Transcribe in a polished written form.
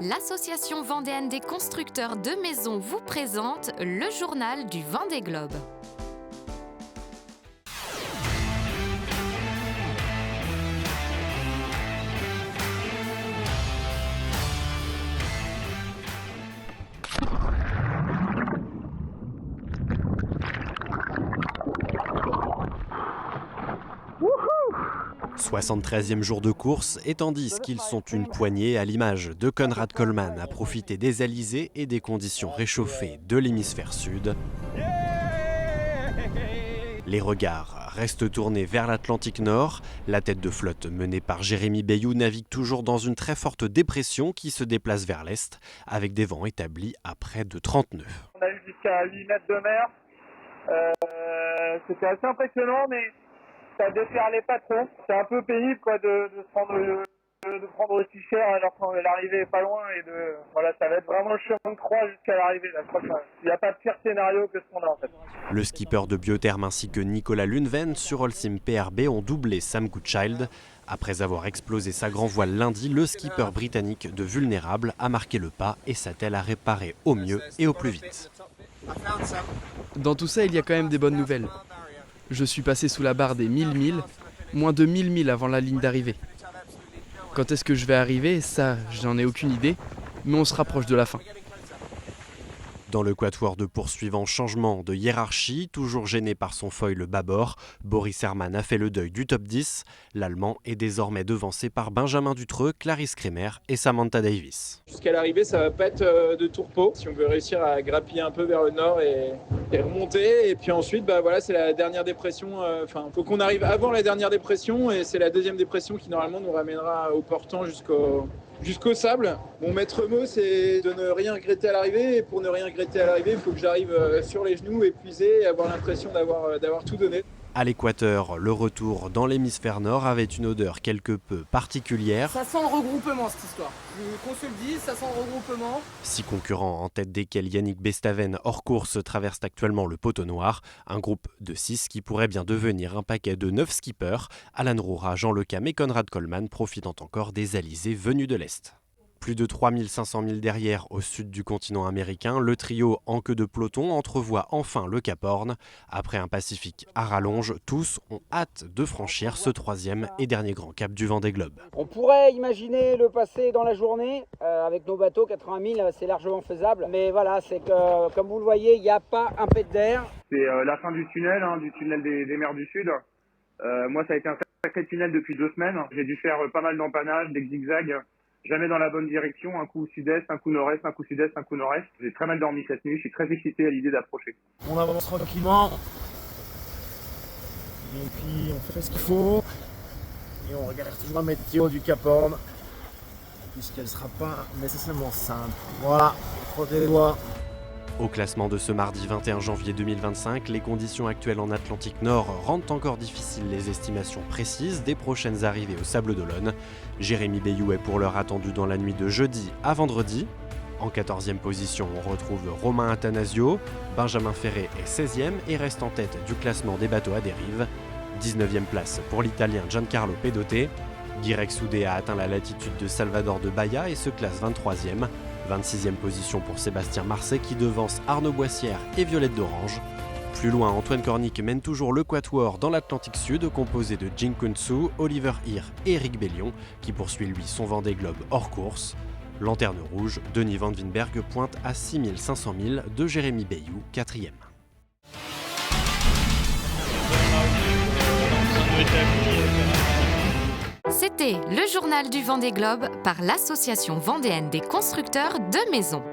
L'association vendéenne des constructeurs de maisons vous présente le journal du Vendée Globe. Wouhou ! 73e jour de course, et tandis qu'ils sont une poignée à l'image de Conrad Coleman à profiter des alizés et des conditions réchauffées de l'hémisphère sud, les regards restent tournés vers l'Atlantique Nord. La tête de flotte menée par Jérémy Bayou navigue toujours dans une très forte dépression qui se déplace vers l'est avec des vents établis à près de 30 nœuds. On a eu jusqu'à 8 mètres de mer. C'était assez impressionnant, mais ça déferlait pas trop. C'est un peu pénible quoi, de prendre aussi cher alors que l'arrivée est pas loin. Voilà, ça va être vraiment le chemin de croix jusqu'à l'arrivée. Là, je crois qu'il n'y a pas de pire scénario que ce qu'on a en fait. Le skipper de Biotherm ainsi que Nicolas Lunven sur Holcim PRB ont doublé Sam Goodchild. Après avoir explosé sa grand voile lundi, le skipper britannique de Vulnérable a marqué le pas et s'attelle à réparer au mieux et au plus vite. Dans tout ça, il y a quand même des bonnes nouvelles. Je suis passé sous la barre des 1000 milles, moins de 1000 milles avant la ligne d'arrivée. Quand est-ce que je vais arriver, ça, j'en ai aucune idée, mais on se rapproche de la fin. Dans le quatuor de poursuivants, changement de hiérarchie, toujours gêné par son foil bâbord, Boris Herrmann a fait le deuil du top 10. L'Allemand est désormais devancé par Benjamin Dutreux, Clarisse Kremer et Samantha Davis. Jusqu'à l'arrivée, ça va pas être de tout repos. Si on veut réussir à grappiller un peu vers le nord et remonter, et puis ensuite, voilà, c'est la dernière dépression. Faut qu'on arrive avant la dernière dépression, et c'est la deuxième dépression qui normalement nous ramènera au portant jusqu'au sable. Mon maître mot, c'est de ne rien regretter à l'arrivée. Et pour ne rien regretter à l'arrivée, il faut que j'arrive sur les genoux, épuisé, et avoir l'impression d'avoir tout donné. À l'équateur, le retour dans l'hémisphère nord avait une odeur quelque peu particulière. Ça sent le regroupement cette histoire. Qu'on se le dise, ça sent le regroupement. 6 concurrents en tête desquels Yannick Bestaven hors course traverse actuellement le poteau noir. Un groupe de 6 qui pourrait bien devenir un paquet de 9 skippers. Alan Roura, Jean Lecam et Conrad Coleman profitant encore des alizés venus de l'Est. Plus de 3500 milles derrière, au sud du continent américain, le trio en queue de peloton entrevoit enfin le Cap Horn. Après un Pacifique à rallonge, tous ont hâte de franchir ce troisième et dernier grand cap du Vendée Globe. On pourrait imaginer le passer dans la journée, avec nos bateaux, 80 000, c'est largement faisable. Mais voilà, c'est que, comme vous le voyez, il n'y a pas un pet d'air. C'est la fin du tunnel des mers du Sud. Moi, ça a été un sacré tunnel depuis 2 semaines. J'ai dû faire pas mal d'empanages, des zigzags. Jamais dans la bonne direction, un coup sud-est, un coup nord-est, un coup sud-est, un coup nord-est. J'ai très mal dormi cette nuit, je suis très excité à l'idée d'approcher. On avance tranquillement, et puis on fait ce qu'il faut, et on regarde toujours la météo du Cap Horn, puisqu'elle ne sera pas nécessairement simple. Voilà, frottez les doigts. Au classement de ce mardi 21 janvier 2025, les conditions actuelles en Atlantique Nord rendent encore difficiles les estimations précises des prochaines arrivées au Sable d'Olonne. Jérémy Bayou est pour l'heure attendu dans la nuit de jeudi à vendredi. En 14e position, on retrouve Romain Attanasio. Benjamin Ferré est 16e et reste en tête du classement des bateaux à dérive. 19e place pour l'Italien Giancarlo Pedote. Guirec Soudé a atteint la latitude de Salvador de Bahia et se classe 23e. 26e position pour Sébastien Marseille qui devance Arnaud Boissière et Violette d'Orange. Plus loin, Antoine Cornic mène toujours le quatuor dans l'Atlantique Sud composé de Jin Kun-Soo, Oliver Heer et Eric Bellion qui poursuit lui son Vendée Globe hors course. Lanterne rouge, Denis Van Winberg pointe à 6500 milles de Jérémy Bayou, 4e. C'était le journal du Vendée Globe par l'association vendéenne des constructeurs de maisons.